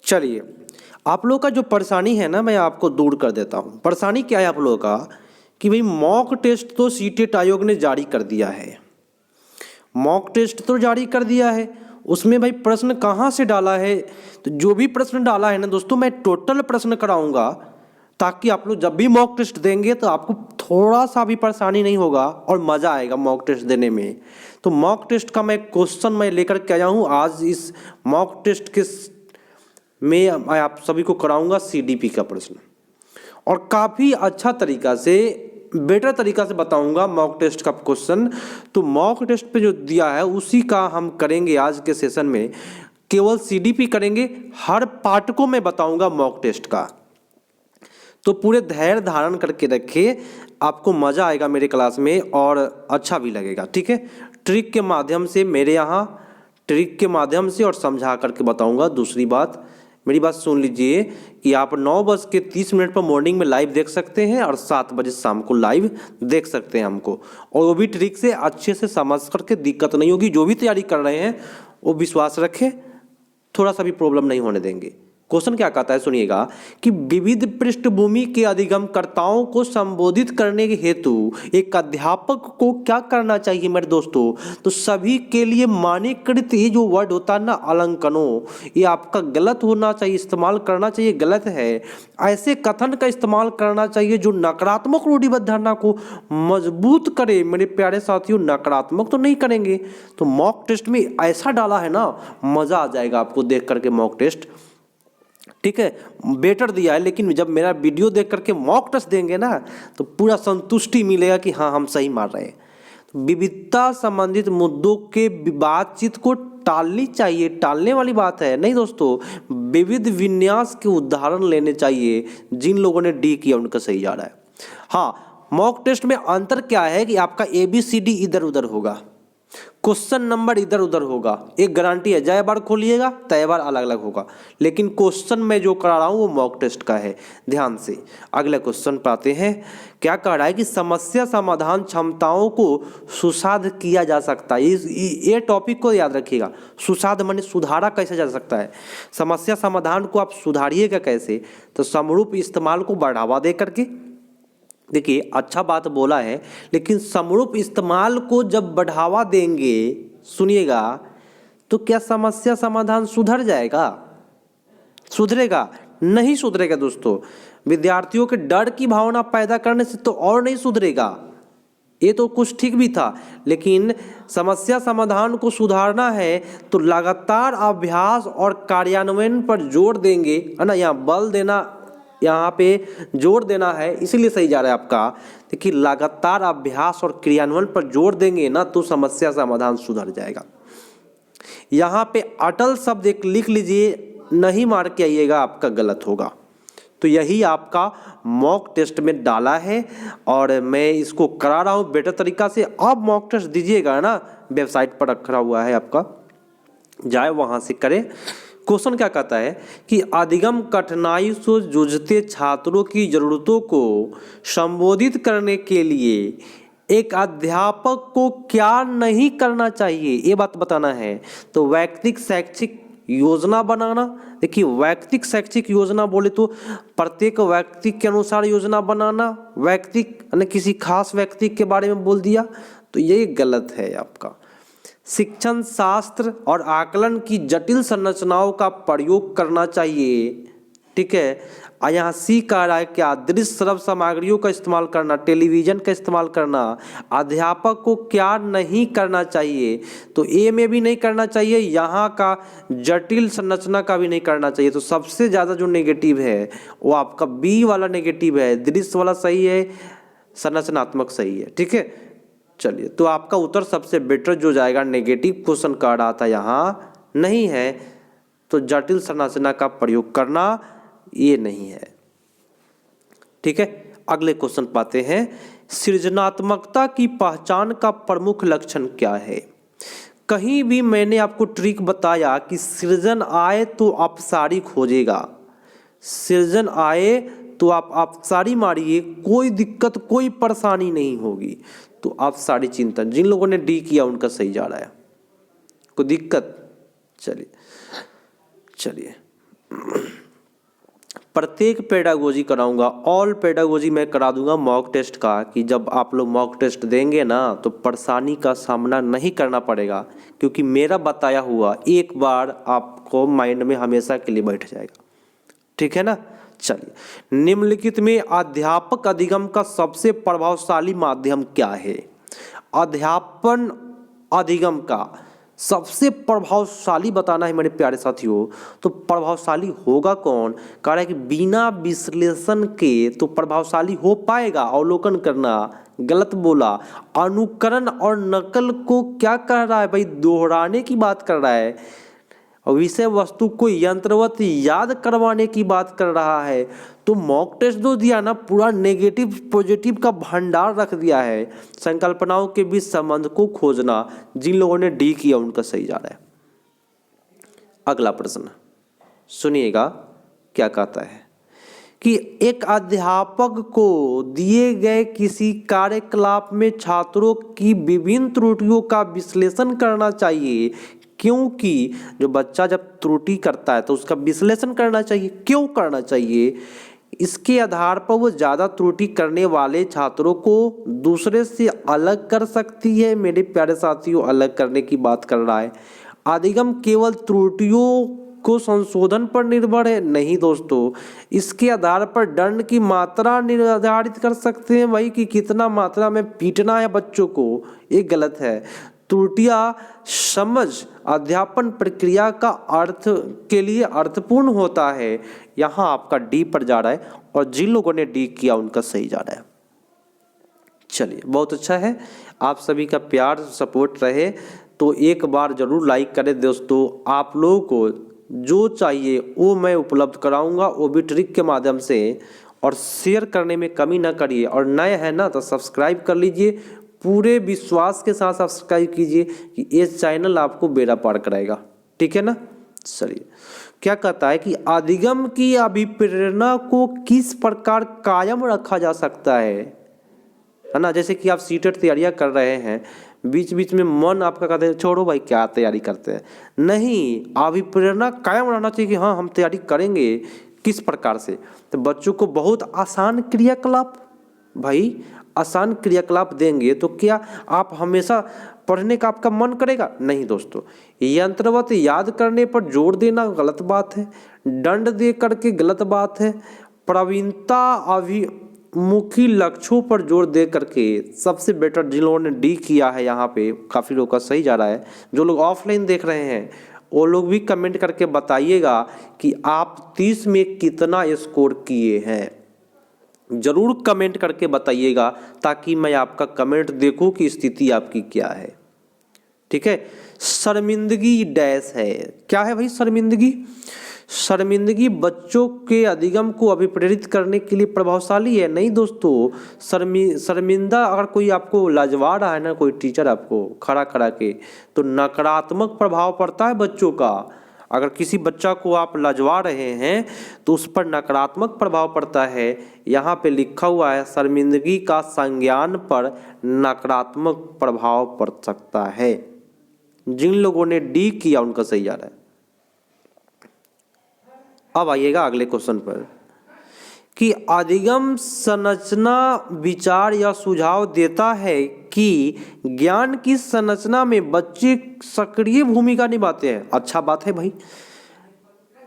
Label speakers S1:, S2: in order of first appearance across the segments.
S1: चलिए, आप लोगों का जो परेशानी है ना, मैं आपको दूर कर देता हूँ। परेशानी क्या है आप लोगों का कि भाई मॉक टेस्ट तो सीटेट आयोग ने जारी कर दिया है। मॉक टेस्ट तो जारी कर दिया है, उसमें भाई प्रश्न कहाँ से डाला है? तो जो भी प्रश्न डाला है ना दोस्तों, मैं टोटल प्रश्न कराऊंगा ताकि आप लोग जब भी मॉक टेस्ट देंगे तो आपको थोड़ा सा भी परेशानी नहीं होगा और मज़ा आएगा मॉक टेस्ट देने में। तो मॉक टेस्ट का मैं क्वेश्चन मैं लेकर के आया हूँ आज। इस मॉक टेस्ट के मैं आप सभी को कराऊंगा सीडीपी का प्रश्न, और काफ़ी अच्छा तरीका से, बेटर तरीका से बताऊंगा मॉक टेस्ट का क्वेश्चन। तो मॉक टेस्ट पे जो दिया है उसी का हम करेंगे आज के सेशन में। केवल सीडीपी करेंगे, हर पार्ट को मैं बताऊंगा मॉक टेस्ट का। तो पूरे धैर्य धारण करके रखिए, आपको मज़ा आएगा मेरे क्लास में और अच्छा भी लगेगा। ठीक है, ट्रिक के माध्यम से, मेरे यहाँ ट्रिक के माध्यम से और समझा करके बताऊंगा। दूसरी बात, मेरी बात सुन लीजिए कि आप 9:30 पर मॉर्निंग में लाइव देख सकते हैं और 7 बजे शाम को लाइव देख सकते हैं हमको, और वो भी ट्रिक से अच्छे से समझ करके, दिक्कत नहीं होगी। जो भी तैयारी कर रहे हैं वो विश्वास रखें, थोड़ा सा भी प्रॉब्लम नहीं होने देंगे। क्वेश्चन क्या कहता है सुनिएगा कि विविध पृष्ठभूमि के अधिगमकर्ताओं को संबोधित करने के हेतु एक अध्यापक को क्या करना चाहिए मेरे दोस्तों? तो सभी के लिए मानकीकृत ये जो वर्ड होता है ना, अलंकनों, ये आपका गलत होना चाहिए, इस्तेमाल करना चाहिए, गलत है। ऐसे कथन का इस्तेमाल करना चाहिए जो नकारात्मक रूढ़िबद्ध धारणा को मजबूत करे। मेरे प्यारे साथियों, नकारात्मक तो नहीं करेंगे। तो मॉक टेस्ट में ऐसा डाला है ना, मज़ा आ जाएगा आपको देख करके मॉक टेस्ट। ठीक है, बेटर दिया है, लेकिन जब मेरा वीडियो देख करके मॉक टेस्ट देंगे ना तो पूरा संतुष्टि मिलेगा कि हाँ हम सही मार रहे हैं। तो विविधता संबंधित मुद्दों के बातचीत को टालनी चाहिए, टालने वाली बात है नहीं दोस्तों। विविध विन्यास के उदाहरण लेने चाहिए। जिन लोगों ने डी किया उनका सही जा रहा है। हाँ, मॉक टेस्ट में अंतर क्या है कि आपका ABCD इधर उधर होगा, क्वेश्चन नंबर इधर उधर होगा। एक गारंटी है, जय बार खोलिएगा तय बार अलग अलग होगा, लेकिन क्वेश्चन मैं जो करा रहा हूँ वो मॉक टेस्ट का है। ध्यान से अगले क्वेश्चन पर आते हैं। क्या कह रहा है कि समस्या समाधान क्षमताओं को सुसाध किया जा सकता है। ये टॉपिक को याद रखिएगा। सुसाध माने सुधारा कैसे जा सकता है, समस्या समाधान को आप सुधारिएगा कैसे? तो समरूप इस्तेमाल को बढ़ावा दे करके। देखिए, अच्छा बात बोला है, लेकिन समरूप इस्तेमाल को जब बढ़ावा देंगे, सुनिएगा, तो क्या समस्या समाधान सुधर जाएगा? सुधरेगा? नहीं सुधरेगा दोस्तों। विद्यार्थियों के डर की भावना पैदा करने से तो और नहीं सुधरेगा। ये तो कुछ ठीक भी था, लेकिन समस्या समाधान को सुधारना है तो लगातार अभ्यास और कार्यान्वयन पर जोर देंगे, है ना। यहाँ बल देना, यहाँ पे जोर देना है, इसीलिए सही जा रहा है आपका। देखिए, लगातार अभ्यास और क्रियान्वयन पर जोर देंगे ना तो समस्या समाधान सुधर जाएगा। यहाँ पे अटल शब्द एक लिख लीजिए, नहीं मार के आइएगा, आपका गलत होगा। तो यही आपका मॉक टेस्ट में डाला है और मैं इसको करा रहा हूँ बेटर तरीका से। अब मॉक टेस्ट दीजिएगा ना, वेबसाइट पर रखा हुआ है आपका, जाए वहाँ से करें। क्वेश्चन क्या कहता है कि अधिगम कठिनाई से जूझते छात्रों की जरूरतों को संबोधित करने के लिए एक अध्यापक को क्या नहीं करना चाहिए, ये बात बताना है। तो वैयक्तिक शैक्षिक योजना बनाना। देखिए, वैयक्तिक शैक्षिक योजना बोले तो प्रत्येक व्यक्ति के अनुसार योजना बनाना। वैयक्तिक यानी किसी खास व्यक्ति के बारे में बोल दिया, तो ये गलत है आपका। शिक्षण शास्त्र और आकलन की जटिल संरचनाओं का प्रयोग करना चाहिए। ठीक है, यहाँ सी कह रहा है क्या, दृश्य श्रव्य सामग्रियों का इस्तेमाल करना, टेलीविजन का इस्तेमाल करना। अध्यापक को क्या नहीं करना चाहिए? तो ए में भी नहीं करना चाहिए, यहाँ का जटिल संरचना का भी नहीं करना चाहिए। तो सबसे ज़्यादा जो नेगेटिव है वो आपका बी वाला नेगेटिव है। दृश्य वाला सही है, संरचनात्मक सही है। ठीक है, चलिए, तो आपका उत्तर सबसे बेटर जो जाएगा, नेगेटिव क्वेश्चन कह रहा था यहाँ नहीं है, तो जटिल संरचना का प्रयोग करना ये नहीं है। ठीक है, अगले क्वेश्चन पाते हैं। सृजनात्मकता की पहचान का प्रमुख लक्षण क्या है? कहीं भी मैंने आपको ट्रिक बताया कि सृजन आए तो अपसारी खोजेगा, सृजन आए तो आप अपसारी मारिए, कोई दिक्कत कोई परेशानी नहीं होगी। तो आप सारी चिंतन, जिन लोगों ने डी किया उनका सही जा रहा है, कोई दिक्कत। चलिए प्रत्येक पेडागोजी कराऊंगा, ऑल पेडागोजी मैं करा दूंगा मॉक टेस्ट का, कि जब आप लोग मॉक टेस्ट देंगे ना तो परेशानी का सामना नहीं करना पड़ेगा, क्योंकि मेरा बताया हुआ एक बार आपको माइंड में हमेशा के लिए बैठ जाएगा। ठीक है ना। चलिए, निम्नलिखित में अध्यापक अधिगम का सबसे प्रभावशाली माध्यम क्या है? अध्यापन अधिगम का सबसे प्रभावशाली बताना है मेरे प्यारे साथियों। तो प्रभावशाली होगा कौन? कह रहा है कि बिना विश्लेषण के तो प्रभावशाली हो पाएगा? अवलोकन करना, गलत बोला। अनुकरण और नकल को क्या कर रहा है भाई? दोहराने की बात कर रहा है। विषय वस्तु को यंत्रवत याद करवाने की बात कर रहा है। तो मॉक टेस्ट जो दिया ना, पूरा नेगेटिव पॉजिटिव का भंडार रख दिया है। संकल्पनाओं के बीच संबंध को खोजना, जिन लोगों ने डी किया उनका सही जा रहा है। अगला प्रश्न सुनिएगा क्या कहता है कि एक अध्यापक को दिए गए किसी कार्यकलाप में छात्रों की विभिन्न त्रुटियों का विश्लेषण करना चाहिए, क्योंकि जो बच्चा जब त्रुटि करता है तो उसका विश्लेषण करना चाहिए। क्यों करना चाहिए? इसके आधार पर वो ज़्यादा त्रुटि करने वाले छात्रों को दूसरे से अलग कर सकती है। मेरे प्यारे साथियों, अलग करने की बात कर रहा है। अधिगम केवल त्रुटियों को संशोधन पर निर्भर है? नहीं दोस्तों, इसके आधार पर दंड की मात्रा निर्धारित कर सकते हैं भाई, कि कितना मात्रा में पीटना है बच्चों को। ये गलत है। त्रुटियां समझ अध्यापन प्रक्रिया का अर्थ के लिए अर्थपूर्ण होता है। यहाँ आपका डी पर जा रहा है, और जिन लोगों ने डी किया उनका सही जा रहा है। चलिए, बहुत अच्छा है। आप सभी का प्यार सपोर्ट रहे तो एक बार जरूर लाइक करें दोस्तों। आप लोगों को जो चाहिए वो मैं उपलब्ध कराऊंगा, वो भी ट्रिक के माध्यम से। और शेयर करने में कमी ना करिए, और नए हैं ना तो सब्सक्राइब कर लीजिए। पूरे विश्वास के साथ सब्सक्राइब कीजिए कि ये चैनल आपको बेड़ा पार कराएगा। ठीक है ना। चलिए, क्या कहता है कि अधिगम की अभिप्रेरणा को किस प्रकार कायम रखा जा सकता है ना। जैसे कि आप सीटेट तैयारियां कर रहे हैं, बीच बीच में मन आपका कहते हैं छोड़ो भाई क्या तैयारी करते हैं। नहीं, अभिप्रेरणा कायम रहना चाहिए कि हाँ हम तैयारी करेंगे। किस प्रकार से? तो बच्चों को बहुत आसान क्रियाकलाप, भाई आसान क्रियाकलाप देंगे तो क्या आप हमेशा पढ़ने का आपका मन करेगा? नहीं दोस्तों, यंत्रवत याद करने पर जोर देना गलत बात है। दंड दे करके गलत बात है। प्रवीणता अभिमुखी लक्ष्यों पर जोर दे करके सबसे बेटर। जिन लोगों ने डी किया है यहाँ पे काफ़ी लोग का सही जा रहा है। जो लोग ऑफलाइन देख रहे हैं वो लोग भी कमेंट करके बताइएगा कि आप 30 में कितना स्कोर किए हैं। जरूर कमेंट करके बताइएगा ताकि मैं आपका कमेंट देखूं कि स्थिति आपकी क्या है। ठीक है। शर्मिंदगी डैश है। क्या है भाई शर्मिंदगी? शर्मिंदगी बच्चों के अधिगम को अभिप्रेरित करने के लिए प्रभावशाली है? नहीं दोस्तों, शर्मिंदा अगर कोई आपको लजवा रहा है ना, कोई टीचर आपको खड़ा खड़ा के, तो नकारात्मक प्रभाव पड़ता है बच्चों का। अगर किसी बच्चा को आप लजवा रहे हैं तो उस पर नकारात्मक प्रभाव पड़ता है। यहाँ पे लिखा हुआ है शर्मिंदगी का संज्ञान पर नकारात्मक प्रभाव पड़ सकता है। जिन लोगों ने डी किया उनका सही जा रहा है। अब आइएगा अगले क्वेश्चन पर कि अधिगम संरचना विचार या सुझाव देता है कि ज्ञान की संरचना में बच्चे सक्रिय भूमिका निभाते हैं। अच्छा बात है भाई।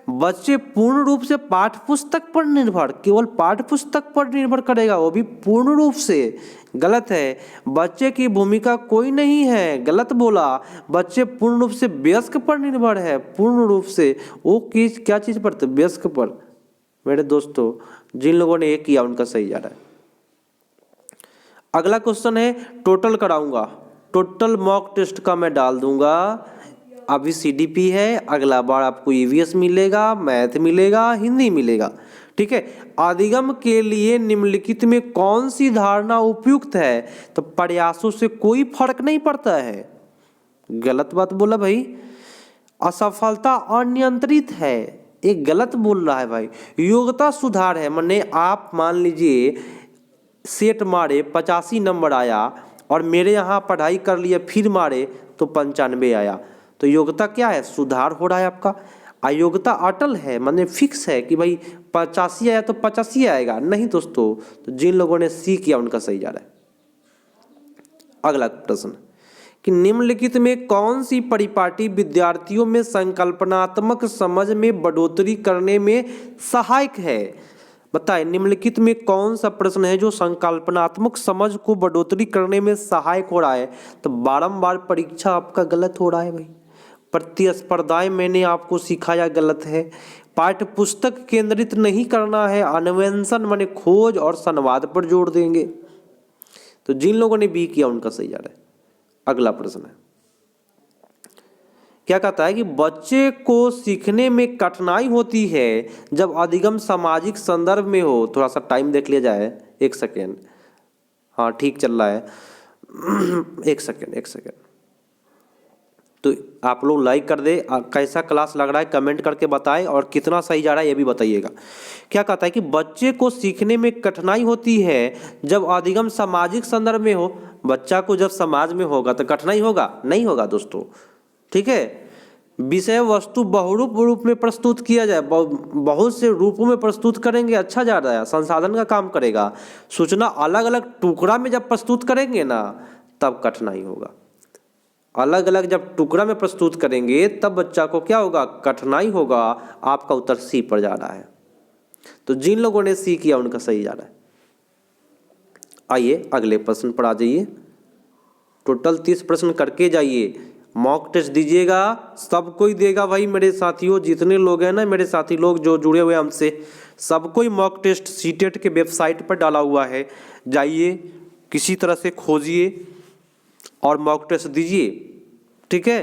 S1: बच्चे पूर्ण रूप से पाठ्य पुस्तक पर निर्भर, केवल पाठ्य पुस्तक पर निर्भर करेगा, वो भी पूर्ण रूप से। गलत है। बच्चे की भूमिका कोई नहीं है, गलत बोला। बच्चे पूर्ण रूप से वयस्क पर निर्भर है। पूर्ण रूप से वो क्या चीज पर? तो वयस्क पर। मेरे दोस्तों, जिन लोगों ने ये किया उनका सही जा रहा है। अगला क्वेश्चन है, टोटल कराऊंगा, टोटल मॉक टेस्ट का मैं डाल दूंगा। अभी सीडीपी है, अगला बार आपको ईवीएस मिलेगा, मैथ मिलेगा, हिंदी मिलेगा। ठीक है। अधिगम के लिए निम्नलिखित में कौन सी धारणा उपयुक्त है? तो प्रयासों से कोई फर्क नहीं पड़ता है। गलत बात बोला भाई। असफलता अनियंत्रित है, एक गलत बोल रहा है भाई। योग्यता सुधार है, माने आप मान लीजिए सेट मारे 85 नंबर आया और मेरे यहाँ पढ़ाई कर लिए फिर मारे तो 95 आया, तो योग्यता क्या है? सुधार हो रहा है आपका। अयोग्यता अटल है, माने फिक्स है कि भाई 85 आया तो 85 आएगा, नहीं दोस्तों। तो जिन लोगों ने सी किया उनका सही जा रहा है। अगला प्रश्न कि निम्नलिखित में कौन सी परिपाटी विद्यार्थियों में संकल्पनात्मक समझ में बढ़ोतरी करने में सहायक है? बताएं, निम्नलिखित में कौन सा प्रश्न है जो संकल्पनात्मक समझ को बढ़ोतरी करने में सहायक हो रहा है? तो बारंबार परीक्षा आपका गलत हो रहा है भाई। प्रतिस्पर्धाएं मैंने आपको सिखाया गलत है। पाठ्य पुस्तक केंद्रित नहीं करना है, अन्वेषण माने खोज और संवाद पर जोर देंगे। तो जिन लोगों ने बी किया उनका सही जा रहा है। अगला प्रश्न है, क्या कहता है कि बच्चे को सीखने में कठिनाई होती है जब अधिगम सामाजिक संदर्भ में हो। थोड़ा सा टाइम देख लिया जाए, 1 सेकेंड। हाँ ठीक चल रहा है। 1 सेकेंड। तो आप लोग लाइक कर दे, कैसा क्लास लग रहा है कमेंट करके बताएं, और कितना सही जा रहा है ये भी बताइएगा। क्या कहता है कि बच्चे को सीखने में कठिनाई होती है जब अधिगम सामाजिक संदर्भ में हो। बच्चा को जब समाज में होगा तो कठिनाई होगा? नहीं होगा दोस्तों, ठीक है। विषय वस्तु बहुरूप रूप में प्रस्तुत किया जाए, बहुत से रूपों में प्रस्तुत करेंगे, अच्छा जा रहा है, संसाधन का काम करेगा। सूचना अलग अलग टुकड़ा में जब प्रस्तुत करेंगे ना तब कठिनाई होगा। अलग अलग जब टुकड़ा में प्रस्तुत करेंगे तब बच्चा को क्या होगा? कठिनाई होगा। आपका उत्तर सी पर जा रहा है। तो जिन लोगों ने सी किया उनका सही जा रहा है। आइए अगले प्रश्न पर आ जाइए। टोटल 30 प्रश्न करके जाइए, मॉक टेस्ट दीजिएगा, सब कोई देगा भाई मेरे साथियों। जितने लोग हैं ना मेरे साथी लोग जो जुड़े हुए हमसे, सब कोई मॉक टेस्ट सीटेट के वेबसाइट पर डाला हुआ है। जाइए किसी तरह से खोजिए और मॉक टेस्ट दीजिए, ठीक है।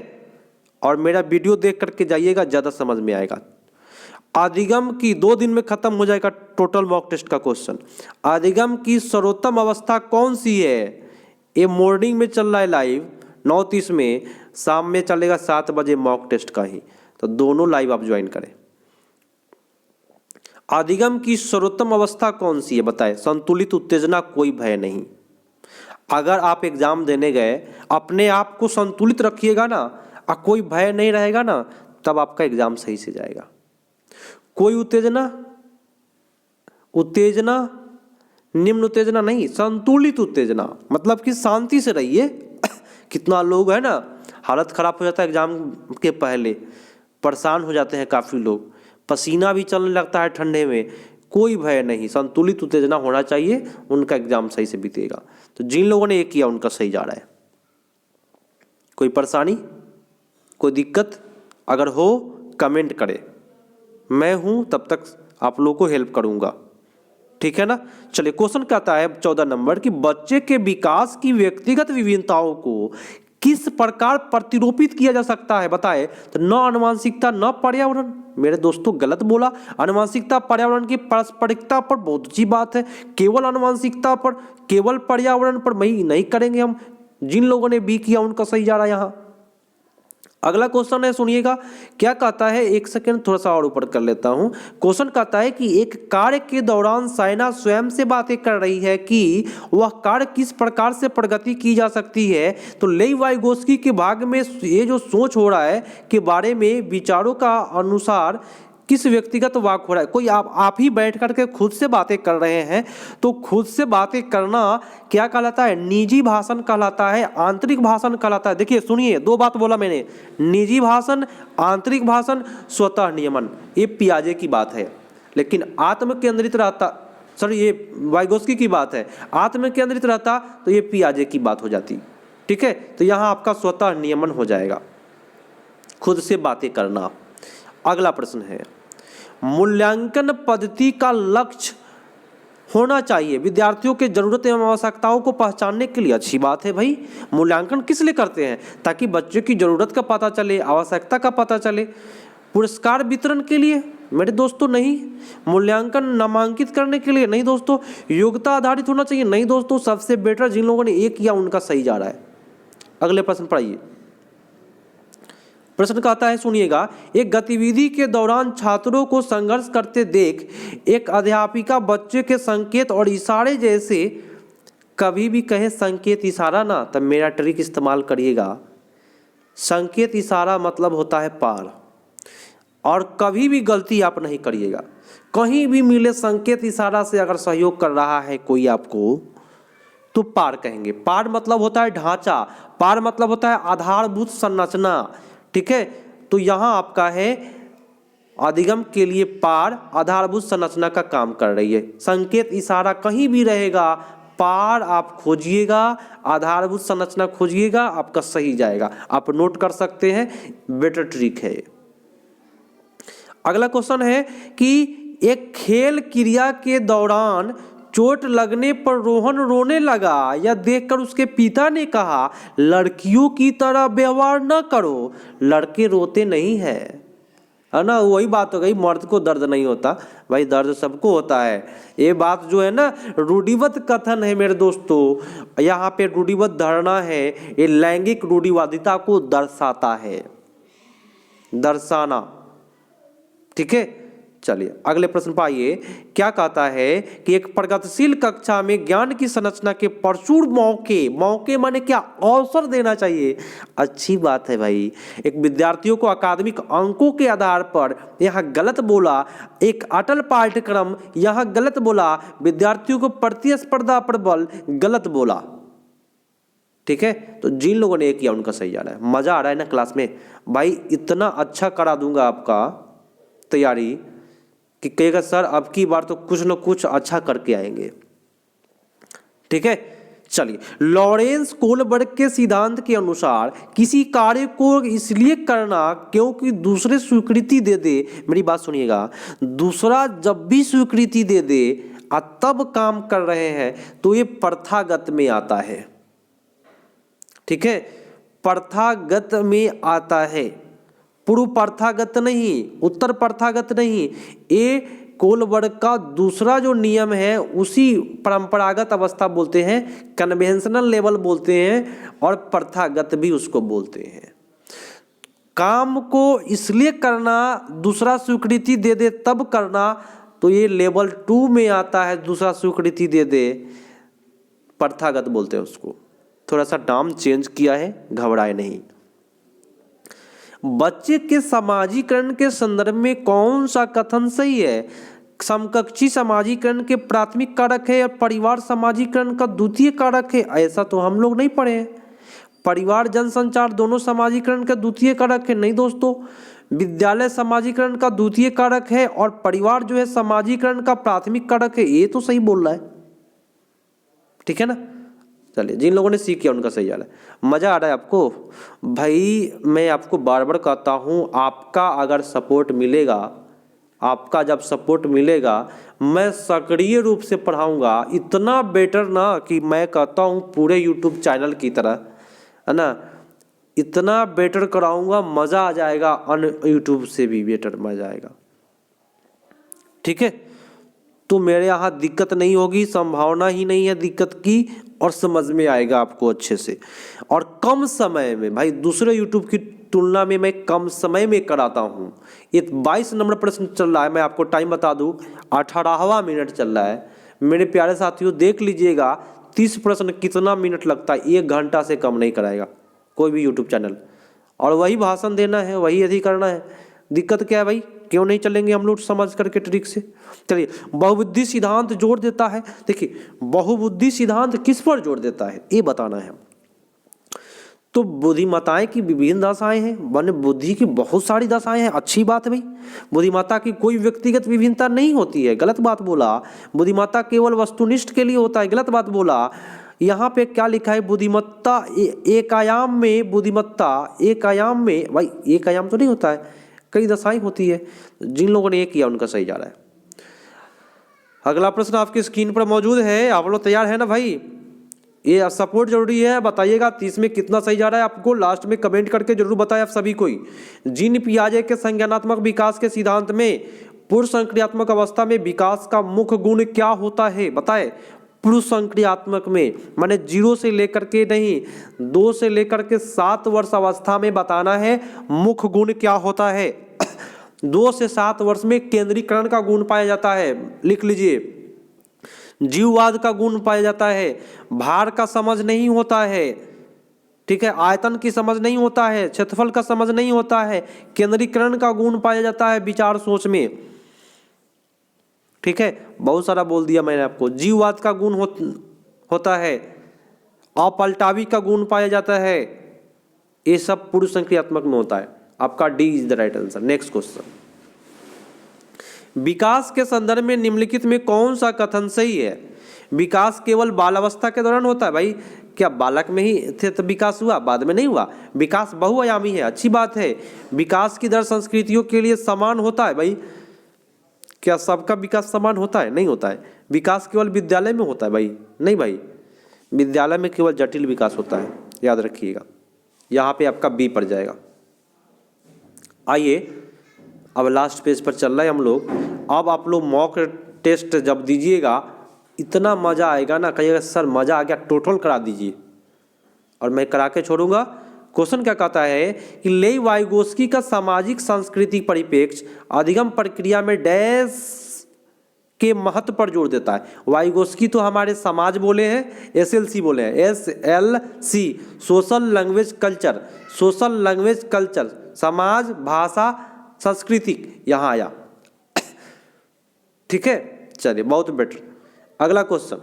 S1: और मेरा वीडियो देख करके जाइएगा, ज़्यादा समझ में आएगा। अधिगम की 2 दिन में खत्म हो जाएगा टोटल मॉक टेस्ट का क्वेश्चन। अधिगम की सर्वोत्तम अवस्था कौन सी है? ये मॉर्निंग में चल रहा है लाइव 9:30 में, शाम में चलेगा 7 बजे मॉक टेस्ट का ही, तो दोनों लाइव आप ज्वाइन करें। अधिगम की सर्वोत्तम अवस्था कौन सी है बताएं? संतुलित उत्तेजना, कोई भय नहीं। अगर आप एग्जाम देने गए, अपने आप को संतुलित रखिएगा ना और कोई भय नहीं रहेगा ना, तब आपका एग्जाम सही से जाएगा। कोई उत्तेजना निम्न उत्तेजना नहीं, संतुलित उत्तेजना, मतलब कि शांति से रहिए। कितना लोग है ना हालत खराब हो जाता है एग्जाम के पहले, परेशान हो जाते हैं काफ़ी लोग, पसीना भी चलने लगता है ठंडे में। कोई भय नहीं, संतुलित उत्तेजना होना चाहिए, उनका एग्जाम सही से बीतेगा। तो जिन लोगों ने ये किया उनका सही जा रहा है। कोई परेशानी, कोई दिक्कत अगर हो कमेंट करें, मैं हूं तब तक आप लोगों को हेल्प करूंगा, ठीक है ना। चलिए क्वेश्चन कहता है 14 नंबर कि बच्चे के विकास की व्यक्तिगत विभिन्नताओं को किस प्रकार प्रतिरूपित किया जा सकता है बताए? तो न आनुवंशिकता न पर्यावरण। मेरे दोस्तों गलत बोला, आनुवंशिकता पर्यावरण की पारस्परिकता पर बहुत अच्छी बात है, केवल आनुवंशिकता पर केवल पर्यावरण पर नहीं करेंगे हम। जिन लोगों ने बी किया उनका सही जा रहा है यहाँ। अगला क्वेश्चन है, सुनिएगा क्या कहता है। 1 सेकेंड थोड़ा सा और ऊपर कर लेता हूं। क्वेश्चन कहता है कि एक कार्य के दौरान साइना स्वयं से बातें कर रही है कि वह कार्य किस प्रकार से प्रगति की जा सकती है। तो लेई वाइगोस्की के भाग में ये जो सोच हो रहा है के बारे में विचारों का अनुसार किस व्यक्तिगत वाक हो रहा है। कोई आप ही बैठ करके खुद से बातें कर रहे हैं, तो खुद से बातें करना क्या कहलाता है? निजी भाषण कहलाता है, आंतरिक भाषण कहलाता है। देखिए सुनिए, 2 बात बोला मैंने, निजी भाषण, आंतरिक भाषण, स्वतः नियमन, ये पियाजे की बात है। लेकिन आत्म केंद्रित रहता, सॉरी ये वाइगोस्की की बात है, आत्म केंद्रित रहता तो ये पियाजे की बात हो जाती, ठीक है। तो यहाँ आपका स्वतः नियमन हो जाएगा, खुद से बातें करना। अगला प्रश्न है, मूल्यांकन पद्धति का लक्ष्य होना चाहिए विद्यार्थियों के जरूरत एवं आवश्यकताओं को पहचानने के लिए। अच्छी बात है भाई, मूल्यांकन किस लिए करते हैं? ताकि बच्चों की जरूरत का पता चले, आवश्यकता का पता चले। पुरस्कार वितरण के लिए मेरे दोस्तों नहीं, मूल्यांकन नामांकित करने के लिए नहीं दोस्तों, योग्यता आधारित होना चाहिए नहीं दोस्तों। सबसे बेटर जिन लोगों ने एक किया उनका सही जा रहा है। अगले प्रश्न पर आइए। प्रश्न कहता है, सुनिएगा, एक गतिविधि के दौरान छात्रों को संघर्ष करते देख एक अध्यापिका बच्चे के संकेत और इशारे जैसे, कभी भी कहे संकेत इशारा ना, तब मेरा ट्रिक इस्तेमाल करिएगा। संकेत इशारा मतलब होता है पार। और कभी भी गलती आप नहीं करिएगा। कहीं भी मिले संकेत इशारा से अगर सहयोग कर रहा है कोई आपको तो पार कहेंगे। पार मतलब होता है ढांचा, पार मतलब होता है आधारभूत संरचना, ठीक है। तो यहाँ आपका है अधिगम के लिए पार आधारभूत संरचना का काम कर रही है। संकेत इशारा कहीं भी रहेगा, पार आप खोजिएगा, आधारभूत संरचना खोजिएगा, आपका सही जाएगा। आप नोट कर सकते हैं, बेटर ट्रिक है। अगला क्वेश्चन है कि एक खेल क्रिया के दौरान चोट लगने पर रोहन रोने लगा। यह देखकर उसके पिता ने कहा, लड़कियों की तरह व्यवहार न करो, लड़के रोते नहीं है ना। वही बात हो गई, मर्द को दर्द नहीं होता, भाई दर्द सबको होता है। ये बात जो है ना रूढ़िवत कथन है मेरे दोस्तों, यहाँ पे रूढ़िवत धारणा है, ये लैंगिक रूढ़िवादिता को दर्शाता है, दर्शाना, ठीक है। चलिए अगले प्रश्न पर आइए। क्या कहता है कि एक प्रगतिशील कक्षा में ज्ञान की संरचना के प्रचुर मौके माने क्या, अवसर देना चाहिए। अच्छी बात है भाई। एक विद्यार्थियों को अकादमिक अंकों के आधार पर यहाँ गलत बोला, एक अटल पाठ्यक्रम यहाँ गलत बोला, विद्यार्थियों को प्रतिस्पर्धा पर बल गलत बोला, ठीक है। तो जिन लोगों ने ये किया उनका सही जा रहा है। मजा आ रहा है ना क्लास में भाई, इतना अच्छा करा दूंगा आपका तैयारी कि कहेगा सर अब की बार तो कुछ न कुछ अच्छा करके आएंगे, ठीक है। चलिए, लॉरेंस कोलबर्ग के सिद्धांत के अनुसार किसी कार्य को इसलिए करना क्योंकि दूसरे स्वीकृति दे दे, मेरी बात सुनिएगा, दूसरा जब भी स्वीकृति दे दे तब काम कर रहे हैं तो ये प्रथागत में आता है, ठीक है। प्रथागत में आता है, पूर्व प्रथागत नहीं, उत्तर प्रथागत नहीं। ये कोलबर्ग का दूसरा जो नियम है उसी परंपरागत अवस्था बोलते हैं, कन्वेंशनल लेवल बोलते हैं, और प्रथागत भी उसको बोलते हैं। काम को इसलिए करना, दूसरा स्वीकृति दे दे तब करना, तो ये लेवल 2 में आता है। दूसरा स्वीकृति दे दे, प्रथागत बोलते हैं उसको। थोड़ा सा नाम चेंज किया है, घबराए नहीं। बच्चे के समाजीकरण के संदर्भ में कौन सा कथन सही है। समकक्षी समाजीकरण के प्राथमिक कारक है और परिवार समाजीकरण का द्वितीय कारक है, ऐसा तो हम लोग नहीं पढ़े हैं। परिवार जनसंचार दोनों समाजीकरण का द्वितीय कारक है, नहीं दोस्तों। विद्यालय समाजीकरण का द्वितीय कारक है और परिवार जो है समाजीकरण का प्राथमिक कारक है, ये तो सही बोल रहा है, ठीक है ना। चलिए, जिन लोगों ने सीख किया उनका सही आ रहा है। मजा आ रहा है आपको भाई। मैं आपको बार बार कहता हूँ, आपका अगर सपोर्ट मिलेगा, आपका जब सपोर्ट मिलेगा, मैं सक्रिय रूप से पढ़ाऊंगा। इतना बेटर ना कि मैं कहता हूँ पूरे यूट्यूब चैनल की तरह, है ना, इतना बेटर कराऊंगा, मजा आ जाएगा। अन्य यूट्यूब से भी बेटर मजा आएगा, ठीक है। तो मेरे यहाँ दिक्कत नहीं होगी, संभावना ही नहीं है दिक्कत की, और समझ में आएगा आपको अच्छे से और कम समय में। भाई दूसरे यूट्यूब की तुलना में मैं कम समय में कराता हूँ। ये 22 नंबर प्रश्न चल रहा है, मैं आपको टाइम बता दूँ, 18वां मिनट चल रहा है। मेरे प्यारे साथियों देख लीजिएगा 30 प्रश्न कितना मिनट लगता है, 1 घंटा से कम नहीं कराएगा कोई भी यूट्यूब चैनल। और वही भाषण देना है, वही यदि करना है। दिक्कत क्या है भाई, क्यों नहीं चलेंगे हम लोग समझ करके ट्रिक से। चलिए, बहुबुद्धि सिद्धांत जोर देता है। देखिए, बहुबुद्धि सिद्धांत किस पर जोर देता है ये बताना है। तो बुद्धिमताएं की विभिन्न दशाएं हैं, वन बुद्धि की बहुत सारी दशाएं हैं। अच्छी बात है भाई, बुद्धिमत्ता की कोई व्यक्तिगत विभिन्नता नहीं होती है, गलत बात बोला। बुद्धिमत्ता केवल वस्तुनिष्ठ के लिए होता है, गलत बात बोला। यहाँ पे क्या लिखा है, बुद्धिमत्ता एक आयाम में, बुद्धिमत्ता एक आयाम में, भाई एक आयाम तो नहीं होता है, कई दशाएं होती है। जिन लोगों ने ये किया उनका सही जा रहा है। अगला प्रश्न आपकी स्क्रीन पर मौजूद है, आप लोग तैयार है ना भाई। ये सपोर्ट जरूरी है, बताइएगा 30 में कितना सही जा रहा है आपको, लास्ट में कमेंट करके जरूर बताएं आप सभी को। जीन पियाजे के संज्ञानात्मक विकास के सिद्धांत में पूर्व संक्रियात्मक अवस्था में विकास का मुख्य गुण क्या होता है, बताए। पूर्व संक्रियात्मक में माने 0 से लेकर के नहीं, 2 से लेकर के 7 वर्ष अवस्था में बताना है मुख्य गुण क्या होता है। 2 से 7 वर्ष में केंद्रीकरण का गुण पाया जाता है, लिख लीजिए। जीववाद का गुण पाया जाता है, भार का समझ नहीं होता है, ठीक है, आयतन की समझ नहीं होता है, क्षेत्रफल का समझ नहीं होता है, केंद्रीकरण का गुण पाया जाता है विचार सोच में। ठीक है, बहुत सारा बोल दिया मैंने आपको। जीववाद का गुण होता है, अपलटावी का गुण पाया जाता है। ये सब पुरुष संक्रियात्मक में होता है। आपका D is the right answer. Next question, विकास के संदर्भ में निम्नलिखित में कौन सा कथन सही है? विकास केवल बालावस्था के दौरान होता है। भाई क्या बालक में ही थे तो विकास हुआ, बाद में नहीं हुआ? विकास बहुआयामी है, अच्छी बात है। विकास की दर संस्कृतियों के लिए समान होता है। भाई क्या सबका विकास समान होता है? नहीं होता है। विकास केवल विद्यालय में होता है भाई? नहीं भाई, विद्यालय में केवल जटिल विकास होता है, याद रखिएगा। यहाँ पे आपका बी पड़ जाएगा। आइए अब लास्ट पेज पर चल रहे हैं हम लोग। अब आप लोग मॉक टेस्ट जब दीजिएगा इतना मज़ा आएगा ना, कहिएगा सर मज़ा आ गया, टोटल करा दीजिए और मैं करा के छोड़ूंगा। क्वेश्चन क्या कहता है कि लेई वाइगोस्की का सामाजिक सांस्कृतिक परिप्रेक्ष्य अधिगम प्रक्रिया में डैश के महत्व पर जोर देता है। वाइगोस्की तो हमारे समाज बोले हैं, एसएलसी बोले हैं, SLC social language culture, social language culture समाज भाषा सांस्कृतिक, यहाँ आया। ठीक है, चलिए बहुत बेटर। अगला क्वेश्चन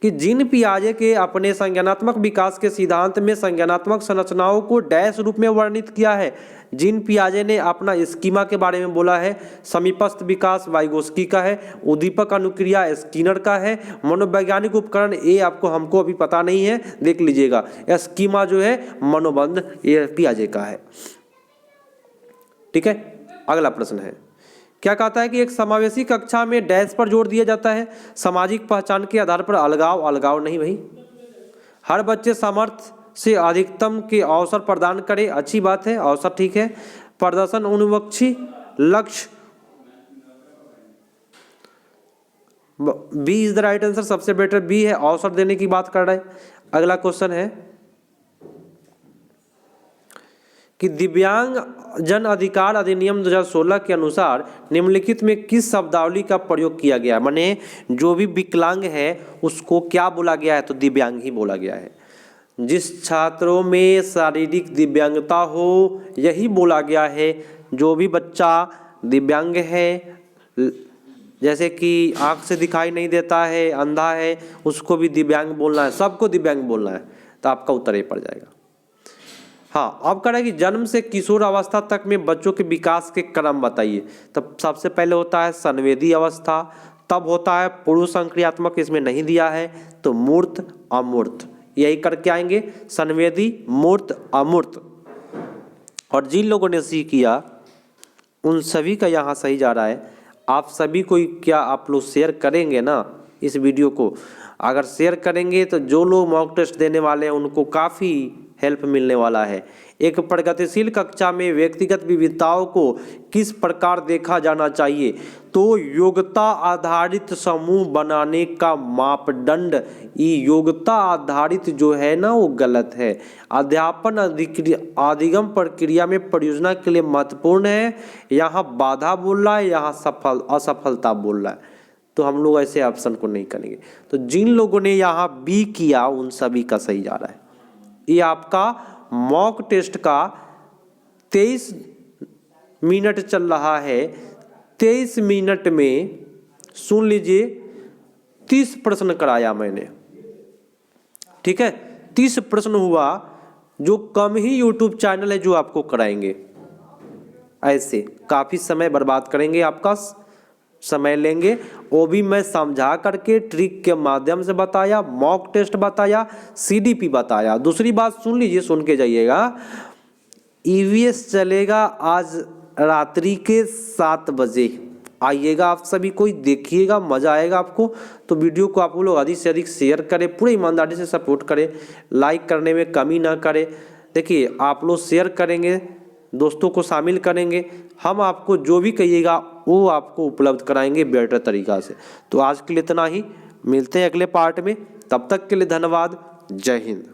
S1: कि जीन पियाजे के अपने संज्ञानात्मक विकास के सिद्धांत में संज्ञानात्मक संरचनाओं को डैश रूप में वर्णित किया है। जीन पियाजे ने अपना स्कीमा के बारे में बोला है। समीपस्थ विकास वाइगोस्की का है, उद्दीपक अनुक्रिया स्किनर का है, मनोवैज्ञानिक उपकरण ये आपको हमको अभी पता नहीं है, देख लीजिएगा। स्कीमा जो है मनोबंध ये पियाजे का है। ठीक है, अगला प्रश्न है क्या कहता है कि एक समावेशी कक्षा में डैश पर जोर दिया जाता है। सामाजिक पहचान के आधार पर अलगाव, अलगाव नहीं भाई। हर बच्चे सामर्थ्य से अधिकतम के अवसर प्रदान करे, अच्छी बात है, अवसर ठीक है। प्रदर्शन अनुवक्षी लक्ष्य, B is the right answer, सबसे बेटर बी है, अवसर देने की बात कर रहा है। अगला क्वेश्चन है कि दिव्यांग जन अधिकार अधिनियम 2016 के अनुसार निम्नलिखित में किस शब्दावली का प्रयोग किया गया है? माने जो भी विकलांग है उसको क्या बोला गया है? तो दिव्यांग ही बोला गया है। जिस छात्रों में शारीरिक दिव्यांगता हो यही बोला गया है। जो भी बच्चा दिव्यांग है, जैसे कि आँख से दिखाई नहीं देता है, अंधा है, उसको भी दिव्यांग बोलना है, सबको दिव्यांग बोलना है। तो आपका उत्तर ये पड़ जाएगा। हाँ, अब कह रहा है कि जन्म से किशोर अवस्था तक में बच्चों के विकास के क्रम बताइए। तब सबसे पहले होता है संवेदी अवस्था, तब होता है पूर्व संक्रियात्मक, इसमें नहीं दिया है, तो मूर्त अमूर्त, यही करके आएंगे, संवेदी मूर्त अमूर्त। और जिन लोगों ने सी किया उन सभी का यहाँ सही जा रहा है। आप सभी को क्या आप लोग शेयर करेंगे ना इस वीडियो को? अगर शेयर करेंगे तो जो लोग मॉक टेस्ट देने वाले हैं उनको काफ़ी हेल्प मिलने वाला है। एक प्रगतिशील कक्षा में व्यक्तिगत विविधताओं को किस प्रकार देखा जाना चाहिए? तो योग्यता आधारित समूह बनाने का मापदंड, ये योग्यता आधारित जो है ना वो गलत है। अध्यापन अधिगम प्रक्रिया में परियोजना के लिए महत्वपूर्ण है। यहाँ बाधा बोल रहा है, यहाँ असफलता बोल रहा है, तो हम लोग ऐसे ऑप्शन को नहीं करेंगे। तो जिन लोगों ने यहाँ बी किया उन सभी का सही जा रहा है। ये आपका मॉक टेस्ट का 23 मिनट चल रहा है। 23 मिनट में सुन लीजिए 30 प्रश्न कराया मैंने। ठीक है, 30 प्रश्न हुआ, जो कम ही यूट्यूब चैनल है जो आपको कराएंगे। ऐसे काफ़ी समय बर्बाद करेंगे, आपका समय लेंगे। वो भी मैं समझा करके ट्रिक के माध्यम से बताया, मॉक टेस्ट बताया, CDP बताया। दूसरी बात सुन लीजिए, सुन के जाइएगा। EVS चलेगा आज रात्रि के 7 बजे, आइएगा आप सभी, कोई देखिएगा, मज़ा आएगा आपको। तो वीडियो को आप लोग अधिक से अधिक शेयर करें, पूरे ईमानदारी से सपोर्ट करें, लाइक करने में कमी ना करें। देखिए आप लोग शेयर करेंगे, दोस्तों को शामिल करेंगे, हम आपको जो भी कहिएगा वो आपको उपलब्ध कराएंगे बेटर तरीक़ा से। तो आज के लिए इतना ही, मिलते हैं अगले पार्ट में, तब तक के लिए धन्यवाद, जय हिंद।